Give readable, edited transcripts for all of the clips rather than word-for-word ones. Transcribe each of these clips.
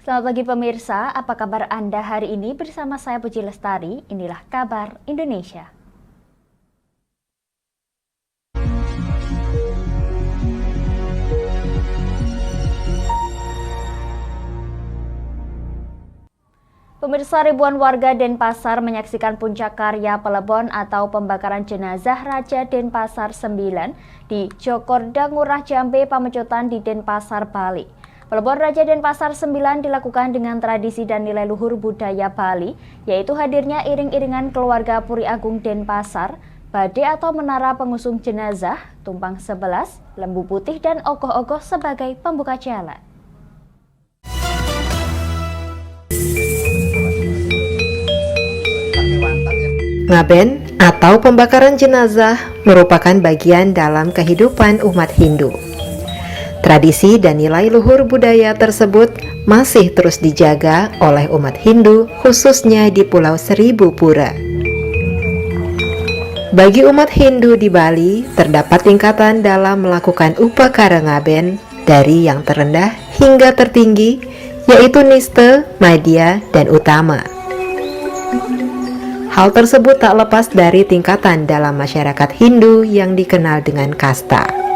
Selamat pagi pemirsa, apa kabar Anda hari ini? Bersama saya Puji Lestari, inilah kabar Indonesia. Pemirsa, ribuan warga Denpasar menyaksikan puncak karya Pelebon atau pembakaran jenazah Raja Denpasar 9 di Cokorda Ngurah Jambe Pamecutan di Denpasar, Bali. Pelebon Raja Denpasar 9 dilakukan dengan tradisi dan nilai luhur budaya Bali, yaitu hadirnya iring-iringan keluarga Puri Agung Denpasar, bade atau menara pengusung jenazah, tumpang 11, lembu putih dan ogoh-ogoh sebagai pembuka jalan. Ngaben atau pembakaran jenazah merupakan bagian dalam kehidupan umat Hindu. Tradisi dan nilai luhur budaya tersebut masih terus dijaga oleh umat Hindu, khususnya di Pulau Seribu Pura. Bagi umat Hindu di Bali, terdapat tingkatan dalam melakukan upakara ngaben dari yang terendah hingga tertinggi, yaitu niste, madya, dan utama. Hal tersebut tak lepas dari tingkatan dalam masyarakat Hindu yang dikenal dengan kasta.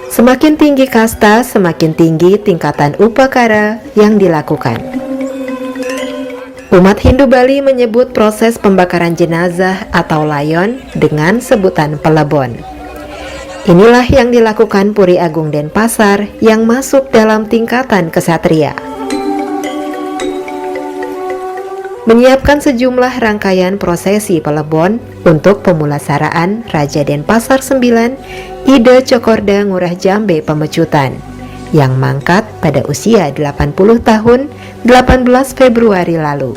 Semakin tinggi kasta, semakin tinggi tingkatan upakara yang dilakukan. Umat Hindu Bali menyebut proses pembakaran jenazah atau layon dengan sebutan pelebon. Inilah yang dilakukan Puri Agung Denpasar yang masuk dalam tingkatan kesatria. Menyiapkan sejumlah rangkaian prosesi pelebon untuk pemulasaraan Raja Denpasar 9 Ide Cokorda Ngurah Jambe Pamecutan yang mangkat pada usia 80 tahun 18 Februari lalu.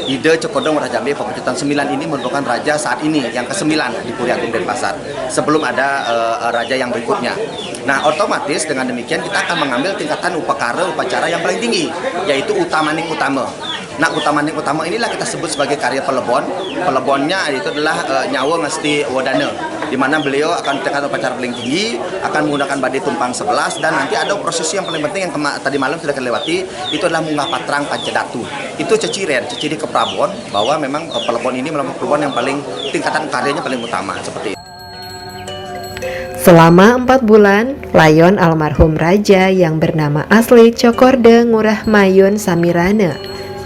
Ide Cokorda Ngurah Jambe Pamecutan 9 ini merupakan raja saat ini yang ke-9 di Puri Agung Denpasar, sebelum ada raja yang berikutnya. Nah, otomatis dengan demikian kita akan mengambil tingkatan upacara yang paling tinggi, yaitu utamaning utama. Nah, utamaning utama inilah kita sebut sebagai karya pelebon. Pelebonnya itu adalah Nyawa Ngesti Wodana, di mana beliau akan tingkatan upacara paling tinggi, akan menggunakan badai tumpang 11, dan nanti ada prosesi yang paling penting yang tadi malam sudah kita lewati, itu adalah munggah patrang pancadatu. Itu ceciri ke Prabon, bahwa memang pelebon ini merupakan pelebon yang paling tingkatan karyanya paling utama, seperti itu. Selama 4 bulan, layon almarhum raja yang bernama asli Cokorda Ngurah Mayun Samirana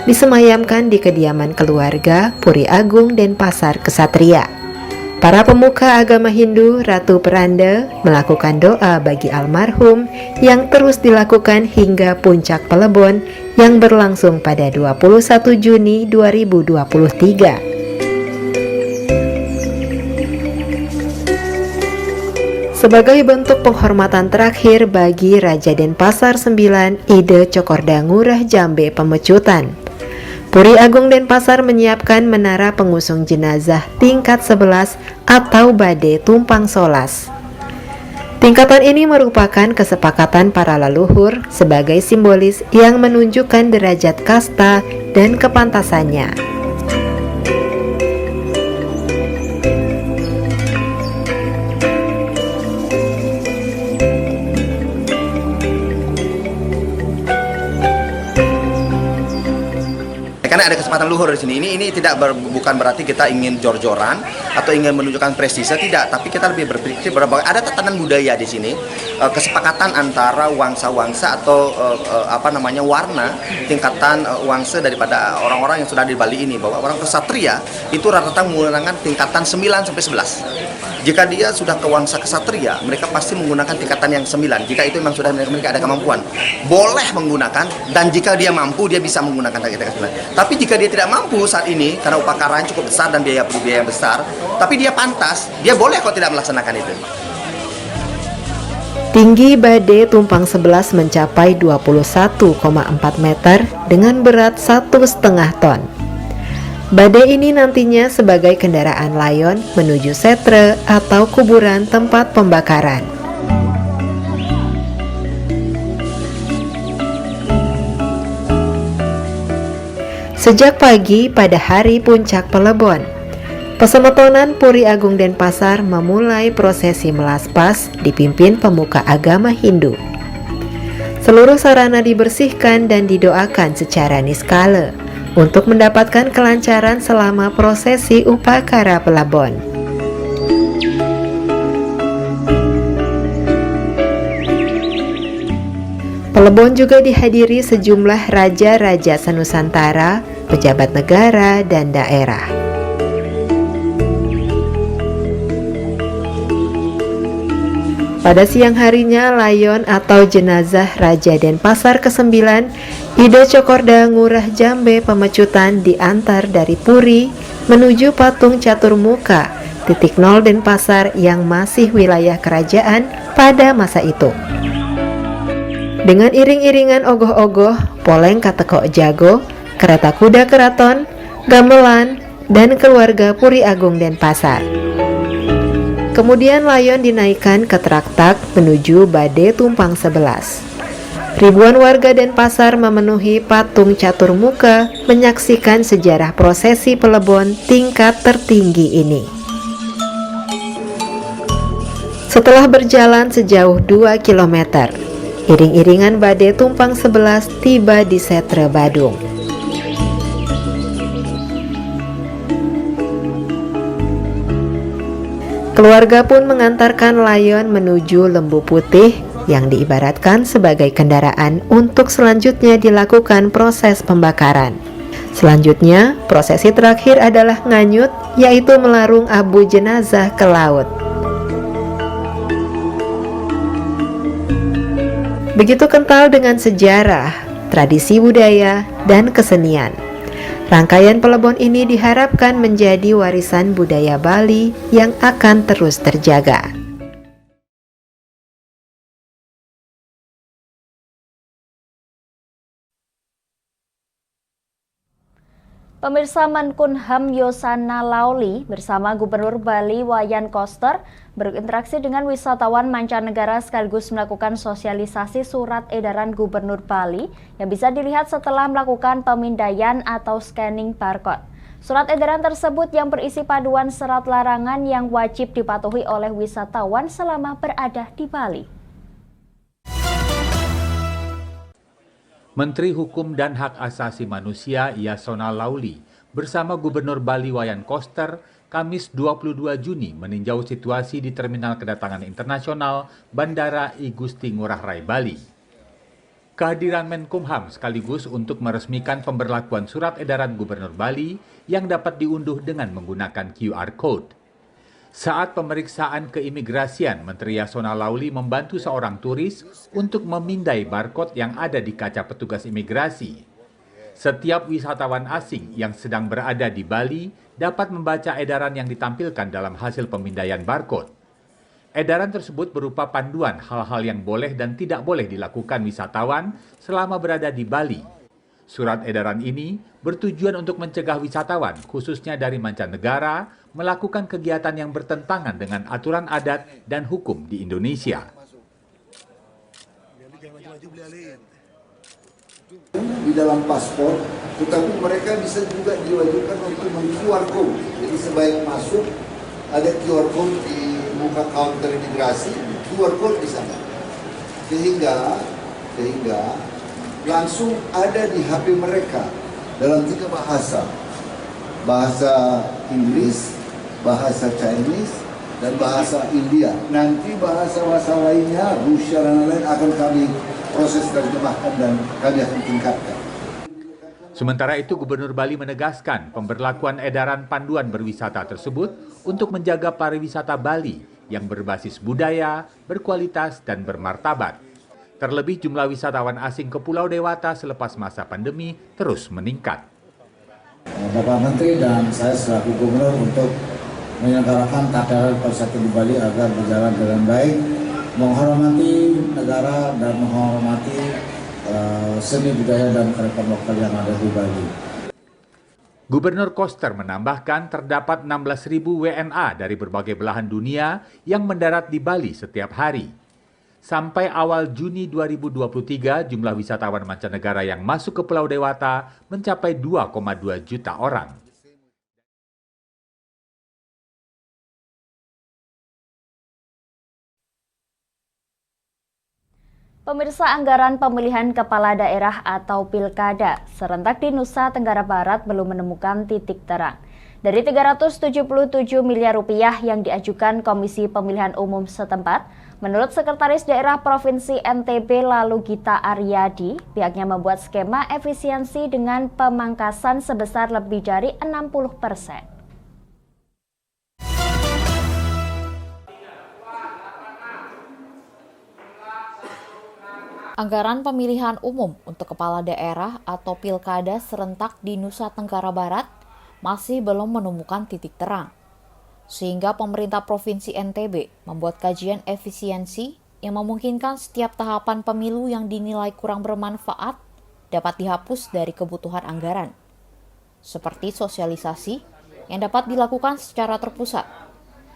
disemayamkan di kediaman keluarga Puri Agung Denpasar Kesatria. Para pemuka agama Hindu Ratu Peranda melakukan doa bagi almarhum yang terus dilakukan hingga puncak pelebon yang berlangsung pada 21 Juni 2023. Sebagai bentuk penghormatan terakhir bagi Raja Denpasar 9 Ide Cokorda Ngurah Jambe Pamecutan, Puri Agung Denpasar menyiapkan menara pengusung jenazah tingkat 11 atau bade tumpang solas. Tingkatan ini merupakan kesepakatan para leluhur sebagai simbolis yang menunjukkan derajat kasta dan kepantasannya. Karena ada kesempatan luhur di sini. Ini bukan berarti kita ingin jor-joran atau ingin menunjukkan prestise, tidak. Tapi kita lebih berpikir bahwa ada tatanan budaya di sini, kesepakatan antara wangsa-wangsa atau warna tingkatan wangsa daripada orang-orang yang sudah di Bali ini, bahwa orang kesatria itu rata-rata menggunakan tingkatan 9 sampai 11. Jika dia sudah ke wangsa kesatria, mereka pasti menggunakan tingkatan yang 9. Jika itu memang sudah mereka ada kemampuan, boleh menggunakan, dan jika dia mampu, dia bisa menggunakan tingkatan 9. Tapi jika dia tidak mampu saat ini, karena upakaranya cukup besar dan biaya yang besar, tapi dia pantas, dia boleh kok tidak melaksanakan itu. Tinggi bade tumpang 11 mencapai 21,4 meter dengan berat 1,5 ton. Badai ini nantinya sebagai kendaraan layon menuju setre atau kuburan tempat pembakaran. Sejak pagi pada hari puncak Pelebon, Pesemetonan Puri Agung Denpasar memulai prosesi melaspas dipimpin pemuka agama Hindu. Seluruh sarana dibersihkan dan didoakan secara niskala untuk mendapatkan kelancaran selama prosesi upacara pelabon. Pelebon juga dihadiri sejumlah raja-raja senusantara, pejabat negara, dan daerah. Pada siang harinya, layon atau jenazah Raja Denpasar ke-9, Ide Cokorda Ngurah Jambe Pemecutan diantar dari Puri menuju patung catur muka titik 0 Denpasar yang masih wilayah kerajaan pada masa itu. Dengan iring-iringan ogoh-ogoh, poleng katekok jago, kereta kuda keraton, gamelan, dan keluarga Puri Agung Denpasar. Kemudian layon dinaikkan ke traktak menuju Bade Tumpang 11. Ribuan warga Denpasar memenuhi patung catur muka menyaksikan sejarah prosesi pelebon tingkat tertinggi ini. Setelah berjalan sejauh 2 km, iring-iringan Bade Tumpang 11 tiba di Setre Badung. Keluarga pun mengantarkan layon menuju Lembu Putih yang diibaratkan sebagai kendaraan untuk selanjutnya dilakukan proses pembakaran. Selanjutnya, prosesi terakhir adalah nganyut, yaitu melarung abu jenazah ke laut. Begitu kental dengan sejarah, tradisi budaya, dan kesenian. Rangkaian pelebon ini diharapkan menjadi warisan budaya Bali yang akan terus terjaga. Pemirsa, Menkumham Yasona Lawli bersama Gubernur Bali Wayan Koster berinteraksi dengan wisatawan mancanegara sekaligus melakukan sosialisasi surat edaran Gubernur Bali yang bisa dilihat setelah melakukan pemindaian atau scanning barcode. Surat edaran tersebut yang berisi paduan serat larangan yang wajib dipatuhi oleh wisatawan selama berada di Bali. Menteri Hukum dan Hak Asasi Manusia Yasona Lawli bersama Gubernur Bali Wayan Koster Kamis 22 Juni meninjau situasi di Terminal Kedatangan Internasional Bandara I Gusti Ngurah Rai Bali. Kehadiran Menkumham sekaligus untuk meresmikan pemberlakuan surat edaran Gubernur Bali yang dapat diunduh dengan menggunakan QR Code. Saat pemeriksaan keimigrasian, Menteri Yasona Lawli membantu seorang turis untuk memindai barcode yang ada di kaca petugas imigrasi. Setiap wisatawan asing yang sedang berada di Bali dapat membaca edaran yang ditampilkan dalam hasil pemindaian barcode. Edaran tersebut berupa panduan hal-hal yang boleh dan tidak boleh dilakukan wisatawan selama berada di Bali. Surat edaran ini bertujuan untuk mencegah wisatawan, khususnya dari mancanegara, melakukan kegiatan yang bertentangan dengan aturan adat dan hukum di Indonesia. Di dalam paspor, tetapi mereka bisa juga diwajibkan untuk QR code. Jadi sebaik masuk ada QR code di muka counter imigrasi, QR code di sana. Sehingga langsung ada di HP mereka dalam 3 bahasa. Bahasa Inggris, bahasa Chinese, dan bahasa India. Nanti bahasa-bahasa lainnya, Rusia dan lain-lain akan kami proses terjemahkan dan kami akan tingkatkan. Sementara itu, Gubernur Bali menegaskan pemberlakuan edaran panduan berwisata tersebut untuk menjaga pariwisata Bali yang berbasis budaya, berkualitas, dan bermartabat. Terlebih jumlah wisatawan asing ke Pulau Dewata selepas masa pandemi terus meningkat. Bapak Menteri dan saya selaku Gubernur untuk menyelenggarakan tatanan pariwisata di Bali agar berjalan dengan baik, menghormati negara dan menghormati seni budaya dan kearifan lokal yang ada di Bali. Gubernur Koster menambahkan terdapat 16.000 WNA dari berbagai belahan dunia yang mendarat di Bali setiap hari. Sampai awal Juni 2023, jumlah wisatawan mancanegara yang masuk ke Pulau Dewata mencapai 2,2 juta orang. Pemirsa, anggaran pemilihan kepala daerah atau pilkada serentak di Nusa Tenggara Barat belum menemukan titik terang. Dari 377 miliar rupiah yang diajukan Komisi Pemilihan Umum setempat, menurut Sekretaris Daerah Provinsi NTB Lalu Gita Aryadi, pihaknya membuat skema efisiensi dengan pemangkasan sebesar lebih dari 60%. Anggaran pemilihan umum untuk kepala daerah atau pilkada serentak di Nusa Tenggara Barat masih belum menemukan titik terang. Sehingga pemerintah Provinsi NTB membuat kajian efisiensi yang memungkinkan setiap tahapan pemilu yang dinilai kurang bermanfaat dapat dihapus dari kebutuhan anggaran. Seperti sosialisasi yang dapat dilakukan secara terpusat,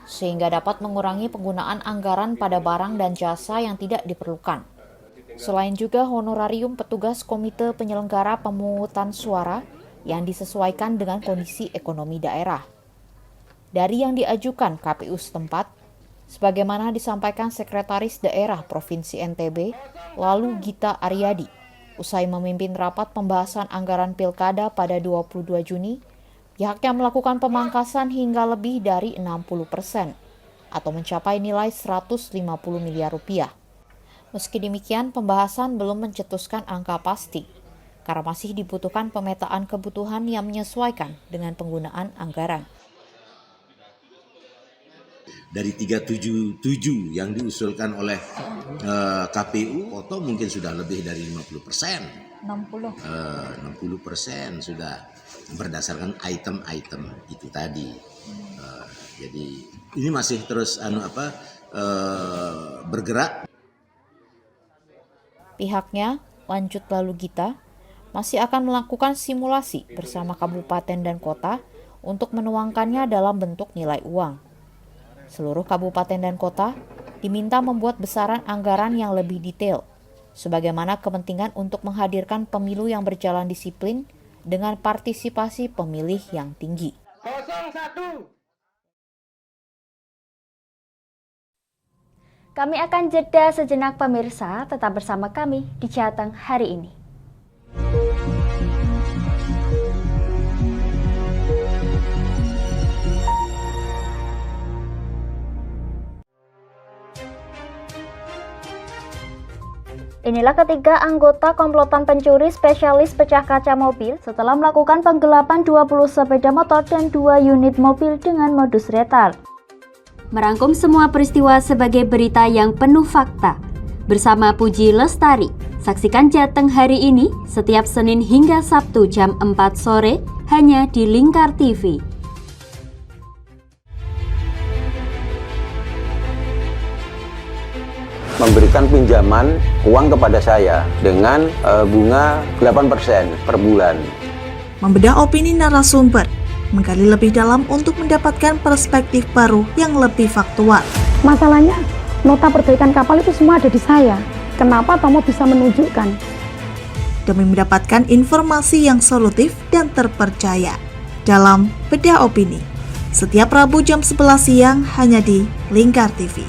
sehingga dapat mengurangi penggunaan anggaran pada barang dan jasa yang tidak diperlukan. Selain juga honorarium petugas komite penyelenggara pemungutan suara yang disesuaikan dengan kondisi ekonomi daerah. Dari yang diajukan KPU setempat, sebagaimana disampaikan Sekretaris Daerah Provinsi NTB, Lalu Gita Aryadi, usai memimpin rapat pembahasan anggaran pilkada pada 22 Juni, pihaknya melakukan pemangkasan hingga lebih dari 60% atau mencapai nilai 150 miliar rupiah. Meski demikian, pembahasan belum mencetuskan angka pasti, karena masih dibutuhkan pemetaan kebutuhan yang menyesuaikan dengan penggunaan anggaran. Dari 377 yang diusulkan oleh KPU, atau mungkin sudah lebih dari 50%. 60% sudah berdasarkan item-item itu tadi. Jadi ini masih terus bergerak. Pihaknya, lanjut Lalu Gita, masih akan melakukan simulasi bersama kabupaten dan kota untuk menuangkannya dalam bentuk nilai uang. Seluruh kabupaten dan kota diminta membuat besaran anggaran yang lebih detail, sebagaimana kepentingan untuk menghadirkan pemilu yang berjalan disiplin dengan partisipasi pemilih yang tinggi. 01. Kami akan jeda sejenak pemirsa, tetap bersama kami di Jateng hari ini. Inilah ketiga anggota komplotan pencuri spesialis pecah kaca mobil setelah melakukan penggelapan 20 sepeda motor dan 2 unit mobil dengan modus retal. Merangkum semua peristiwa sebagai berita yang penuh fakta. Bersama Puji Lestari, saksikan Jateng hari ini setiap Senin hingga Sabtu jam 4 sore hanya di Lingkar TV. Memberikan pinjaman uang kepada saya dengan bunga 8% per bulan. Membedah opini narasumber, menggali lebih dalam untuk mendapatkan perspektif baru yang lebih faktual. Masalahnya, nota perbaikan kapal itu semua ada di saya. Kenapa Tomo bisa menunjukkan? Demi mendapatkan informasi yang solutif dan terpercaya dalam Bedah Opini. Setiap Rabu jam 11 siang hanya di Lingkar TV.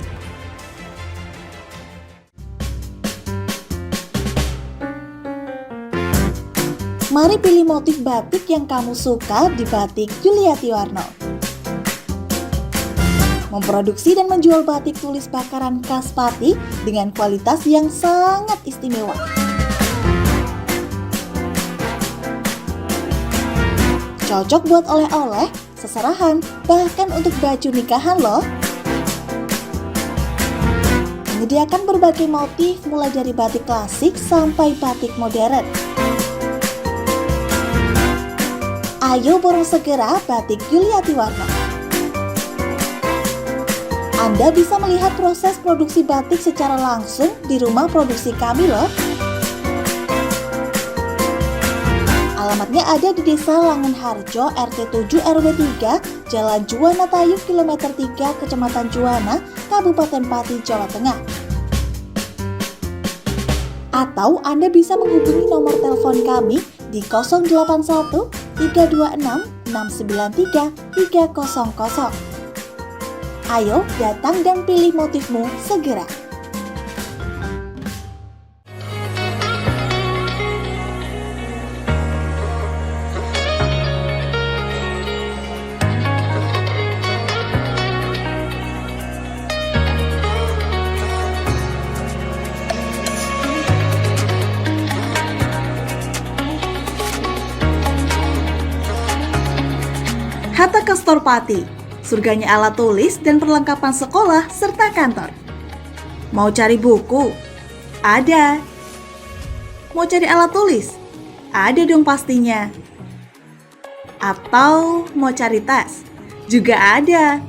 Mari pilih motif batik yang kamu suka di Batik Juliati Warno. Memproduksi dan menjual batik tulis bakaran khas Pati dengan kualitas yang sangat istimewa. Cocok buat oleh-oleh, seserahan, bahkan untuk baju nikahan loh. Menyediakan berbagai motif mulai dari batik klasik sampai batik modern. Ayo borong segera Batik Juliati Warno. Anda bisa melihat proses produksi batik secara langsung di rumah produksi kami loh. Alamatnya ada di Desa Langenharjo, RT 7 RW 3, Jalan Juwana Tayub, Kilometer 3, Kecamatan Juwana, Kabupaten Pati, Jawa Tengah. Atau Anda bisa menghubungi nomor telepon kami di 081 326 693 300. Ayo datang dan pilih motifmu segera. Kastor Pati, surganya alat tulis dan perlengkapan sekolah serta kantor. Mau cari buku? Ada. Mau cari alat tulis? Ada dong pastinya. Atau mau cari tas? Juga ada.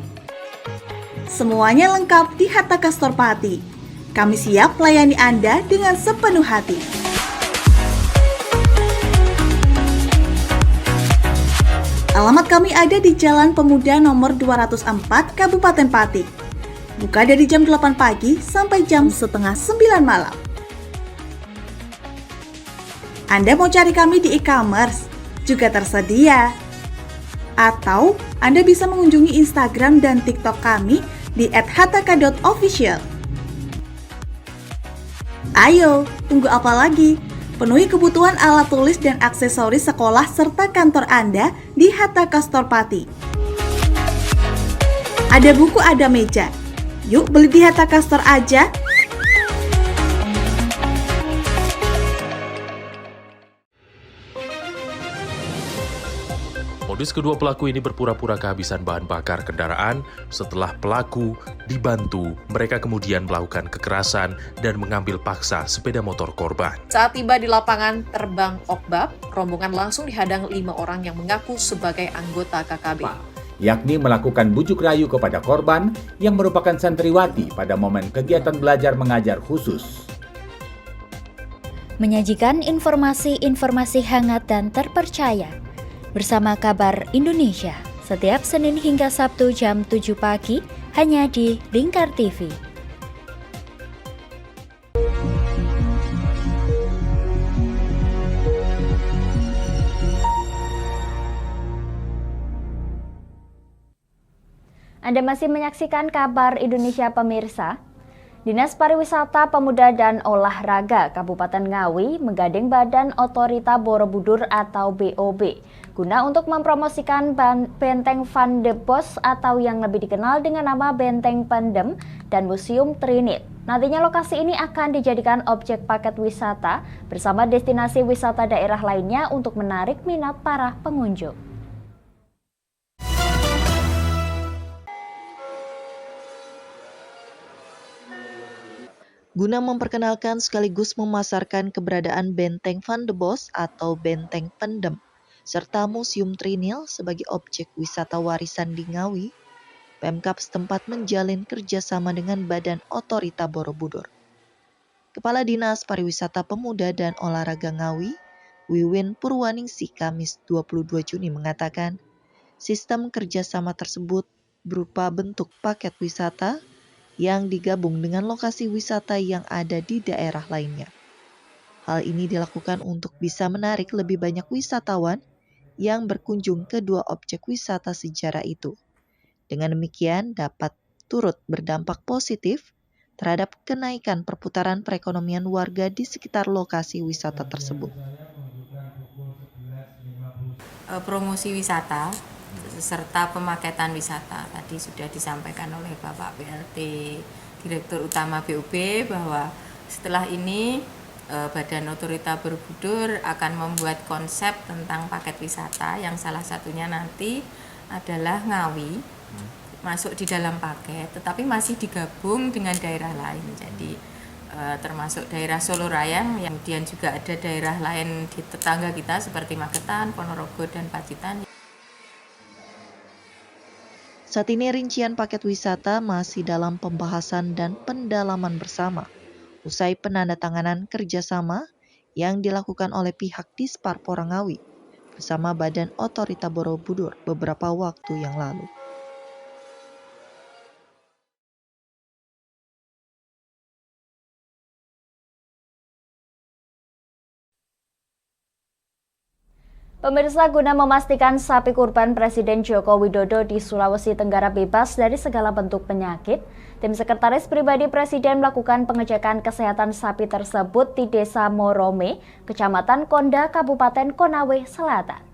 Semuanya lengkap di Hatta Kastor Pati. Kami siap melayani Anda dengan sepenuh hati. Alamat kami ada di Jalan Pemuda nomor 204, Kabupaten Pati. Buka dari jam 8 pagi sampai jam setengah 9 malam. Anda mau cari kami di e-commerce? Juga tersedia. Atau Anda bisa mengunjungi Instagram dan TikTok kami di @hattaka.official. Ayo, tunggu apa lagi? Penuhi kebutuhan alat tulis dan aksesoris sekolah serta kantor Anda di Hatta Kastor Pati. Ada buku, ada meja. Yuk beli di Hatta Kastor aja. Modus kedua pelaku ini berpura-pura kehabisan bahan bakar kendaraan. Setelah pelaku dibantu, mereka kemudian melakukan kekerasan dan mengambil paksa sepeda motor korban. Saat tiba di lapangan terbang Okbab, rombongan langsung dihadang 5 orang yang mengaku sebagai anggota KKB. Yakni melakukan bujuk rayu kepada korban yang merupakan santriwati pada momen kegiatan belajar mengajar khusus. Menyajikan informasi-informasi hangat dan terpercaya bersama Kabar Indonesia setiap Senin hingga Sabtu jam 7 pagi hanya di Lingkar TV. Anda masih menyaksikan Kabar Indonesia pemirsa. Dinas Pariwisata, Pemuda dan Olahraga Kabupaten Ngawi menggandeng Badan Otorita Borobudur atau BOB guna untuk mempromosikan Benteng Van de Bos atau yang lebih dikenal dengan nama Benteng Pendem dan Museum Trinit. Nantinya lokasi ini akan dijadikan objek paket wisata bersama destinasi wisata daerah lainnya untuk menarik minat para pengunjung. Guna memperkenalkan sekaligus memasarkan keberadaan Benteng Van de Bos atau Benteng Pendem, serta Museum Trinil sebagai objek wisata warisan di Ngawi, Pemkab setempat menjalin kerjasama dengan Badan Otorita Borobudur. Kepala Dinas Pariwisata Pemuda dan Olahraga Ngawi, Wiwin Purwaningsi, Kamis 22 Juni mengatakan, sistem kerjasama tersebut berupa bentuk paket wisata yang digabung dengan lokasi wisata yang ada di daerah lainnya. Hal ini dilakukan untuk bisa menarik lebih banyak wisatawan yang berkunjung ke dua objek wisata sejarah itu. Dengan demikian dapat turut berdampak positif terhadap kenaikan perputaran perekonomian warga di sekitar lokasi wisata tersebut. Promosi wisata serta pemaketan wisata tadi sudah disampaikan oleh Bapak PLT Direktur Utama BOB bahwa setelah ini Badan Otorita Borobudur akan membuat konsep tentang paket wisata yang salah satunya nanti adalah Ngawi masuk di dalam paket, tetapi masih digabung dengan daerah lain. Jadi termasuk daerah Solo Rayang, yang kemudian juga ada daerah lain di tetangga kita seperti Magetan, Ponorogo dan Pacitan. Saat ini rincian paket wisata masih dalam pembahasan dan pendalaman bersama, usai penandatanganan kerjasama yang dilakukan oleh pihak Disparpora Ngawi bersama Badan Otorita Borobudur beberapa waktu yang lalu. Pemirsa, guna memastikan sapi kurban Presiden Joko Widodo di Sulawesi Tenggara bebas dari segala bentuk penyakit, tim sekretaris pribadi Presiden melakukan pengecekan kesehatan sapi tersebut di Desa Morome, Kecamatan Konda, Kabupaten Konawe Selatan.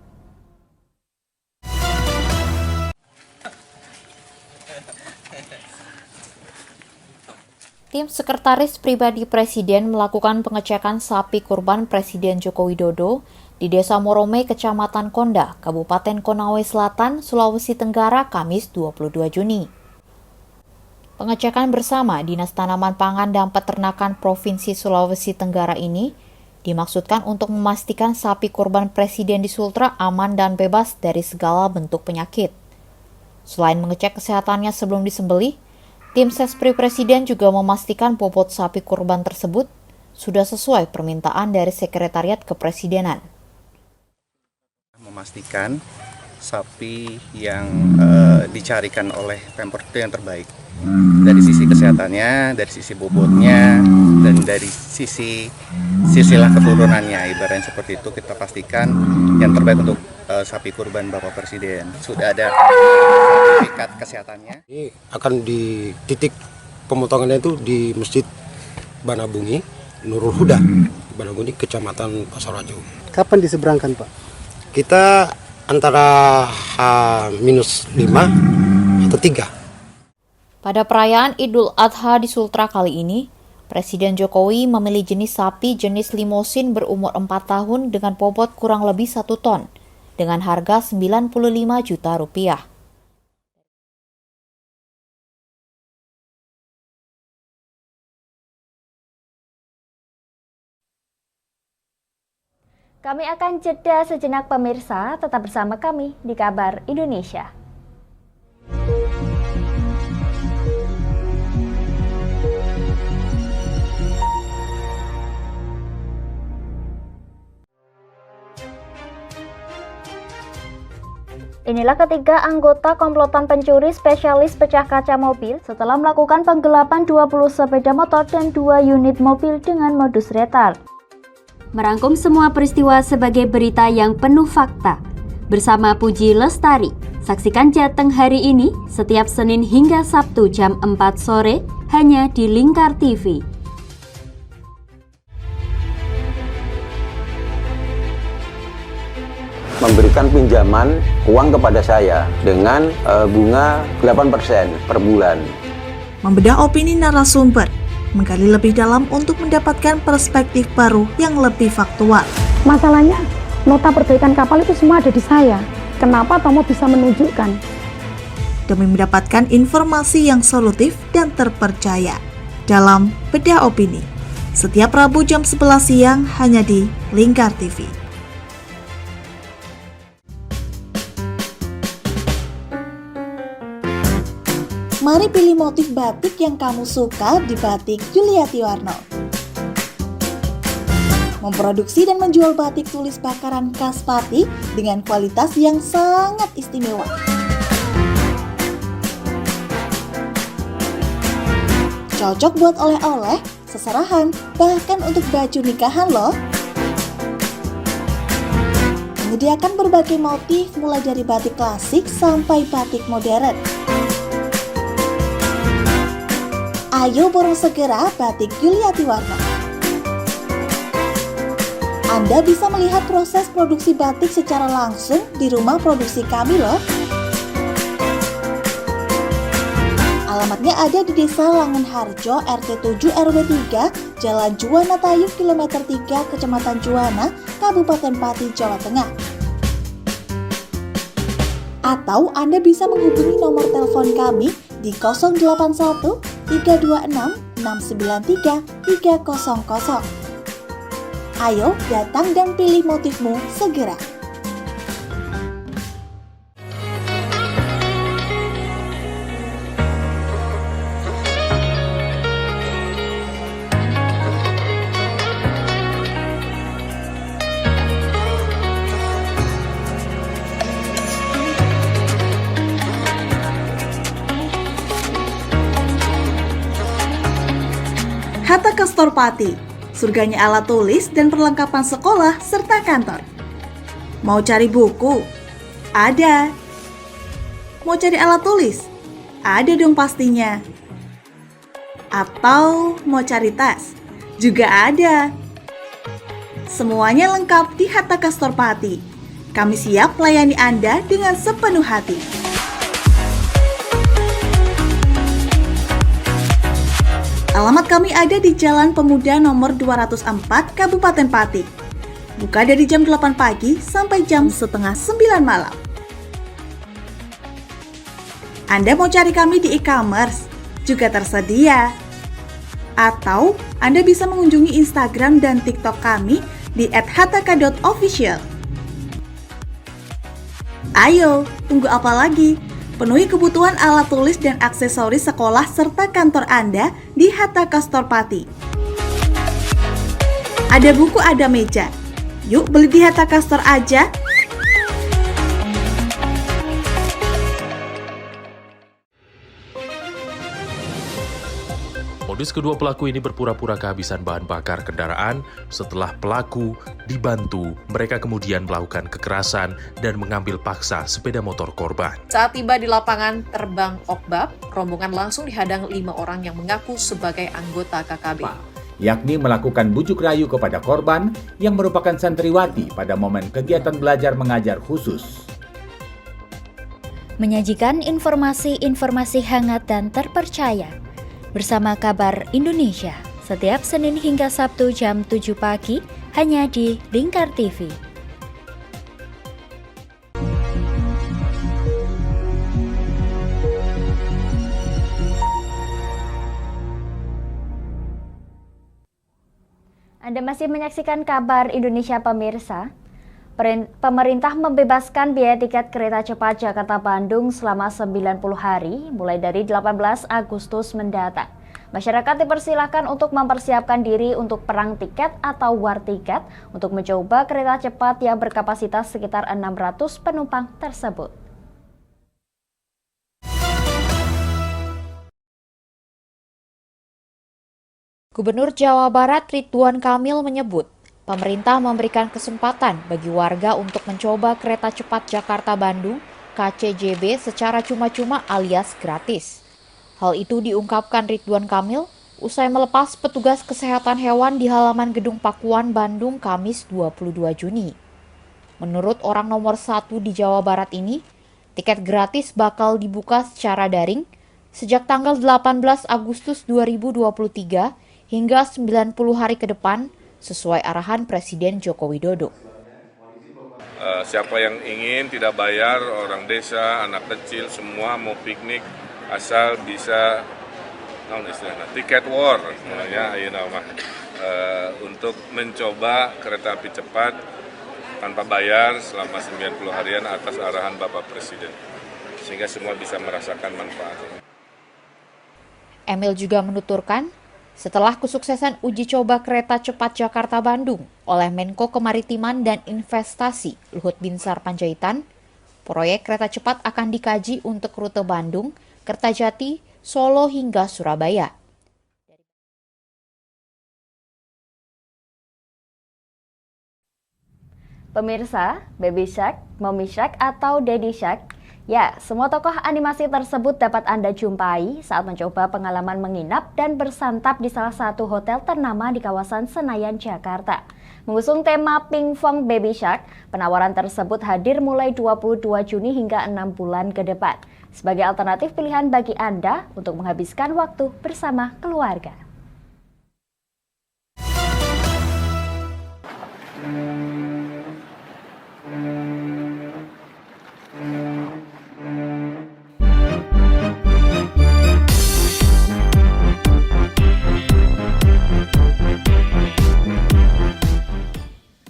Tim sekretaris pribadi Presiden melakukan pengecekan sapi kurban Presiden Joko Widodo di Desa Morome, Kecamatan Konda, Kabupaten Konawe Selatan, Sulawesi Tenggara, Kamis 22 Juni. Pengecekan bersama Dinas Tanaman Pangan dan Peternakan Provinsi Sulawesi Tenggara ini dimaksudkan untuk memastikan sapi kurban Presiden di Sultra aman dan bebas dari segala bentuk penyakit. Selain mengecek kesehatannya sebelum disembelih, tim Sespri Presiden juga memastikan bobot sapi kurban tersebut sudah sesuai permintaan dari Sekretariat Kepresidenan. Memastikan sapi yang dicarikan oleh Pemprov itu yang terbaik dari sisi kesehatannya, dari sisi bobotnya, dan dari sisi silsilah keturunannya. Ibaratnya seperti itu, kita pastikan yang terbaik untuk sapi kurban Bapak Presiden. Sudah ada sertifikat kesehatannya. Ini akan di titik pemotongannya itu di Masjid Banabungi, Nurul Huda, Banabungi, Kecamatan Pasar Rajo. Kapan diseberangkan, Pak? Kita antara -5 atau 3. Pada perayaan Idul Adha di Sultra kali ini, Presiden Jokowi memilih jenis sapi jenis limosin berumur 4 tahun dengan bobot kurang lebih 1 ton, dengan harga Rp95 juta. Kami akan jeda sejenak pemirsa, tetap bersama kami di Kabar Indonesia. Inilah ketiga anggota komplotan pencuri spesialis pecah kaca mobil setelah melakukan penggelapan 20 sepeda motor dan 2 unit mobil dengan modus retard. Merangkum semua peristiwa sebagai berita yang penuh fakta. Bersama Puji Lestari, saksikan Jateng hari ini setiap Senin hingga Sabtu jam 4 sore hanya di Lingkar TV. Memberikan pinjaman uang kepada saya dengan bunga 8% per bulan. Membedah opini narasumber, menggali lebih dalam untuk mendapatkan perspektif baru yang lebih faktual. Masalahnya, nota perbaikan kapal itu semua ada di saya. Kenapa Tomo bisa menunjukkan? Demi mendapatkan informasi yang solutif dan terpercaya dalam Bedah Opini. Setiap Rabu jam 11 siang hanya di Lingkar TV. Mari pilih motif batik yang kamu suka di Batik Yuliati Warno. Memproduksi dan menjual batik tulis bakaran khas Pati dengan kualitas yang sangat istimewa. Cocok buat oleh-oleh, seserahan, bahkan untuk baju nikahan loh. Menyediakan berbagai motif mulai dari batik klasik sampai batik modern. Ayo borong segera Batik Yuliati Warno. Anda bisa melihat proses produksi batik secara langsung di rumah produksi kami loh. Alamatnya ada di Desa Langenharjo, RT 7 RW 3, Jalan Juwana Tayu, Kilometer 3, Kecamatan Juwana, Kabupaten Pati, Jawa Tengah. Atau Anda bisa menghubungi nomor telepon kami di 081 326 693 300. Ayo datang dan pilih motifmu segera. Hatta Kastor Pati, surganya alat tulis dan perlengkapan sekolah serta kantor. Mau cari buku? Ada. Mau cari alat tulis? Ada dong pastinya. Atau mau cari tas? Juga ada. Semuanya lengkap di Hatta Kastor Pati. Kami siap melayani Anda dengan sepenuh hati. Alamat kami ada di Jalan Pemuda nomor 204 Kabupaten Pati. Buka dari jam 8 pagi sampai jam setengah 9 malam. Anda mau cari kami di e-commerce? Juga tersedia. Atau Anda bisa mengunjungi Instagram dan TikTok kami di @hataka.official. Ayo, tunggu apa lagi? Penuhi kebutuhan alat tulis dan aksesoris sekolah serta kantor Anda di Hataka Store Pati. Ada buku, ada meja. Yuk beli di Hataka Store aja. Modus kedua pelaku ini berpura-pura kehabisan bahan bakar kendaraan. Setelah pelaku dibantu, mereka kemudian melakukan kekerasan dan mengambil paksa sepeda motor korban. Saat tiba di lapangan terbang Okbab, rombongan langsung dihadang 5 orang yang mengaku sebagai anggota KKB. Yakni melakukan bujuk rayu kepada korban yang merupakan santriwati pada momen kegiatan belajar mengajar khusus. Menyajikan informasi-informasi hangat dan terpercaya bersama Kabar Indonesia setiap Senin hingga Sabtu jam 7 pagi hanya di Lingkar TV. Anda masih menyaksikan Kabar Indonesia pemirsa. Pemerintah membebaskan biaya tiket kereta cepat Jakarta-Bandung selama 90 hari mulai dari 18 Agustus mendatang. Masyarakat dipersilakan untuk mempersiapkan diri untuk perang tiket atau war tiket untuk mencoba kereta cepat yang berkapasitas sekitar 600 penumpang tersebut. Gubernur Jawa Barat Ridwan Kamil menyebut, pemerintah memberikan kesempatan bagi warga untuk mencoba kereta cepat Jakarta-Bandung (KCJB) secara cuma-cuma alias gratis. Hal itu diungkapkan Ridwan Kamil usai melepas petugas kesehatan hewan di halaman Gedung Pakuan, Bandung, Kamis 22 Juni. Menurut orang nomor 1 di Jawa Barat ini, tiket gratis bakal dibuka secara daring sejak tanggal 18 Agustus 2023 hingga 90 hari ke depan sesuai arahan Presiden Joko Widodo. Siapa yang ingin tidak bayar, orang desa, anak kecil, semua mau piknik asal bisa tiket war namanya, untuk mencoba kereta api cepat tanpa bayar selama 90 harian atas arahan Bapak Presiden, sehingga semua bisa merasakan manfaatnya. Emil juga menuturkan, setelah kesuksesan uji coba kereta cepat Jakarta-Bandung oleh Menko Kemaritiman dan Investasi Luhut Binsar Panjaitan, proyek kereta cepat akan dikaji untuk rute Bandung, Kertajati, Solo hingga Surabaya. Pemirsa, Baby Shark, Mommy Shark, atau Daddy Shark, ya, semua tokoh animasi tersebut dapat Anda jumpai saat mencoba pengalaman menginap dan bersantap di salah satu hotel ternama di kawasan Senayan, Jakarta. Mengusung tema Pinkfong Baby Shark, penawaran tersebut hadir mulai 22 Juni hingga 6 bulan ke depan, sebagai alternatif pilihan bagi Anda untuk menghabiskan waktu bersama keluarga.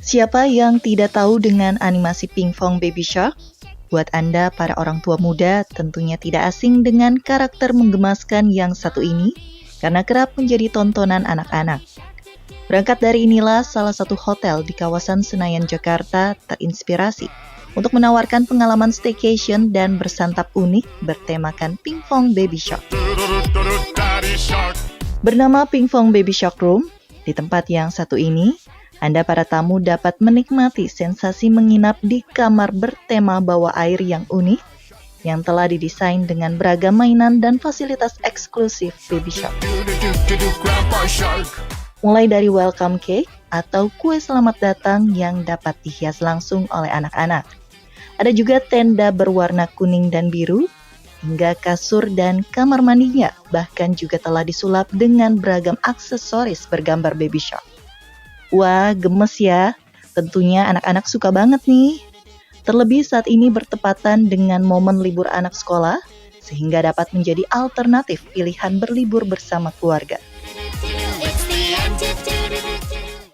Siapa yang tidak tahu dengan animasi Pinkfong Baby Shark? Buat Anda, para orang tua muda, tentunya tidak asing dengan karakter menggemaskan yang satu ini, karena kerap menjadi tontonan anak-anak. Berangkat dari inilah salah satu hotel di kawasan Senayan, Jakarta terinspirasi untuk menawarkan pengalaman staycation dan bersantap unik bertemakan Pinkfong Baby Shark. Bernama Pinkfong Baby Shark Room, di tempat yang satu ini, Anda para tamu dapat menikmati sensasi menginap di kamar bertema bawah air yang unik yang telah didesain dengan beragam mainan dan fasilitas eksklusif Baby Shark. Mulai dari welcome cake atau kue selamat datang yang dapat dihias langsung oleh anak-anak. Ada juga tenda berwarna kuning dan biru, hingga kasur dan kamar mandinya bahkan juga telah disulap dengan beragam aksesoris bergambar Baby Shark. Wah, gemes ya. Tentunya anak-anak suka banget nih. Terlebih saat ini bertepatan dengan momen libur anak sekolah, sehingga dapat menjadi alternatif pilihan berlibur bersama keluarga.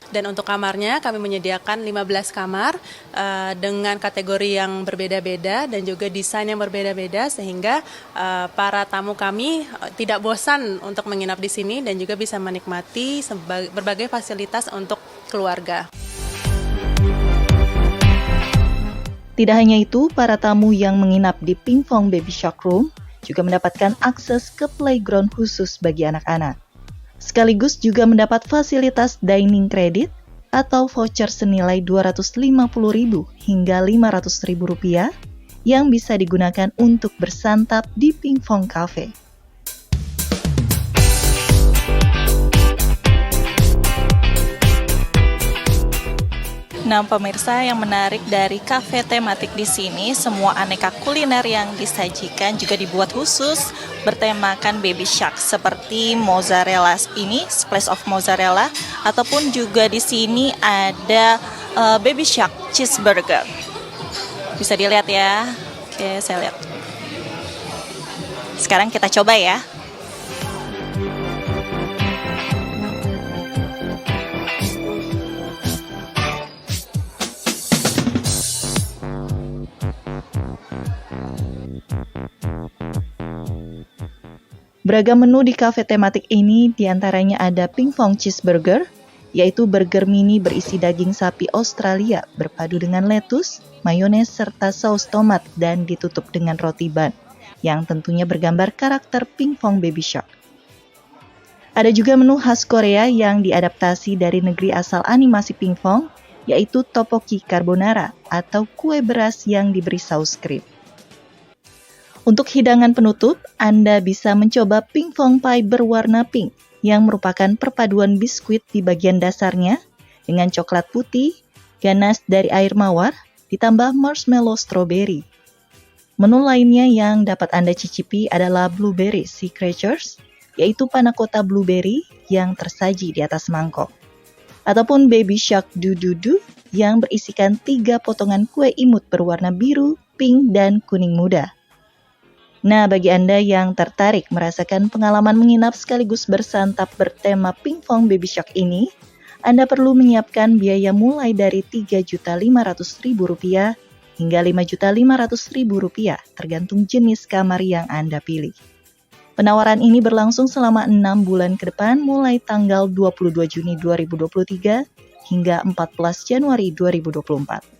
Dan untuk kamarnya kami menyediakan 15 kamar dengan kategori yang berbeda-beda dan juga desain yang berbeda-beda sehingga para tamu kami tidak bosan untuk menginap di sini dan juga bisa menikmati berbagai fasilitas untuk keluarga. Tidak hanya itu, para tamu yang menginap di Pinkfong Baby Shark Room juga mendapatkan akses ke playground khusus bagi anak-anak. Sekaligus juga mendapat fasilitas dining credit atau voucher senilai Rp250.000 hingga Rp500.000 yang bisa digunakan untuk bersantap di Pinkfong Cafe. Nah, pemirsa, yang menarik dari kafe tematik di sini, semua aneka kuliner yang disajikan juga dibuat khusus bertemakan baby shark seperti mozzarella ini, splash of mozzarella, ataupun juga di sini ada baby shark cheeseburger. Bisa dilihat ya. Oke, saya lihat. Sekarang kita coba ya. Beragam menu di kafe tematik ini diantaranya ada Pinkfong Cheeseburger, yaitu burger mini berisi daging sapi Australia berpadu dengan lettuce, mayones, serta saus tomat dan ditutup dengan roti bun, yang tentunya bergambar karakter Pinkfong Baby Shark. Ada juga menu khas Korea yang diadaptasi dari negeri asal animasi Pinkfong, yaitu tteokbokki carbonara atau kue beras yang diberi saus krim. Untuk hidangan penutup, Anda bisa mencoba Pinkfong Pie berwarna pink yang merupakan perpaduan biskuit di bagian dasarnya dengan coklat putih, ganas dari air mawar, ditambah marshmallow strawberry. Menu lainnya yang dapat Anda cicipi adalah Blueberry Sea Crackers, yaitu panna cotta blueberry yang tersaji di atas mangkok. Ataupun Baby Shark Dududu yang berisikan 3 potongan kue imut berwarna biru, pink, dan kuning muda. Nah, bagi Anda yang tertarik merasakan pengalaman menginap sekaligus bersantap bertema Pinkfong Baby Shark ini, Anda perlu menyiapkan biaya mulai dari Rp3.500.000 hingga Rp5.500.000 tergantung jenis kamar yang Anda pilih. Penawaran ini berlangsung selama 6 bulan ke depan mulai tanggal 22 Juni 2023 hingga 14 Januari 2024.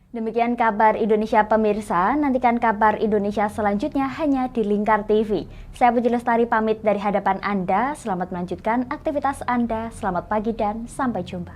Demikian kabar Indonesia pemirsa, nantikan kabar Indonesia selanjutnya hanya di Lingkar TV. Saya Puji Lestari pamit dari hadapan Anda, selamat melanjutkan aktivitas Anda, selamat pagi dan sampai jumpa.